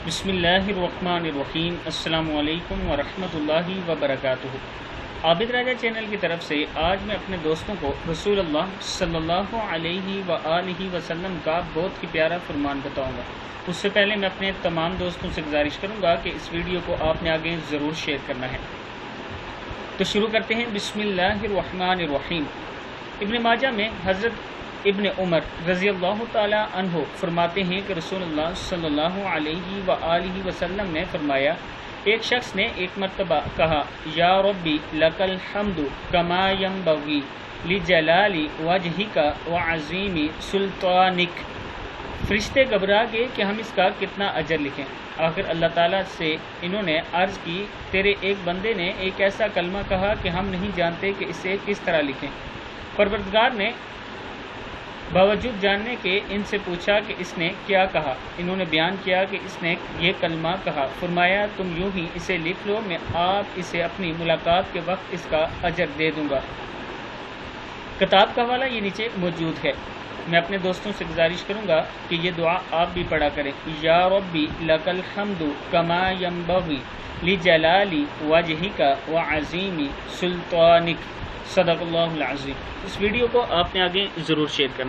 بسم اللہ الرحمن الرحیم۔ السلام علیکم ورحمۃ اللہ وبرکاتہ۔ عابد راجہ چینل کی طرف سے آج میں اپنے دوستوں کو رسول اللہ صلی اللہ علیہ وآلہ وسلم کا بہت ہی پیارا فرمان بتاؤں گا۔ اس سے پہلے میں اپنے تمام دوستوں سے گزارش کروں گا کہ اس ویڈیو کو آپ نے آگے ضرور شیئر کرنا ہے۔ تو شروع کرتے ہیں۔ بسم اللہ الرحمن الرحیم۔ ابن ماجہ میں حضرت ابن عمر رضی اللہ تعالی عنہ فرماتے ہیں کہ رسول اللہ صلی اللہ علیہ وآلہ وسلم نے فرمایا، ایک شخص نے ایک مرتبہ کہا، یا ربی لک الحمد کما ینبغی لجلال وجہک وعظیم سلطانک۔ فرشتے گھبرا گئے کہ ہم اس کا کتنا اجر لکھیں۔ آخر اللہ تعالیٰ سے انہوں نے عرض کی، تیرے ایک بندے نے ایک ایسا کلمہ کہا کہ ہم نہیں جانتے کہ اسے کس طرح لکھیں۔ پروردگار نے باوجود جاننے کے ان سے پوچھا کہ اس نے کیا کہا۔ انہوں نے بیان کیا کہ اس نے یہ کلمہ کہا۔ فرمایا، تم یوں ہی اسے لکھ لو، میں آپ اسے اپنی ملاقات کے وقت اس کا اجر دے دوں گا۔ کتاب کا حوالہ یہ نیچے موجود ہے۔ میں اپنے دوستوں سے گزارش کروں گا کہ یہ دعا آپ بھی پڑھا کریں۔ یا ربی لک الحمد کما ینبغی لجلال وجہک وعظیم سلطانک۔ صدق اللہ العظیم۔ اس ویڈیو کو آپ نے آگے ضرور شیئر کرنا۔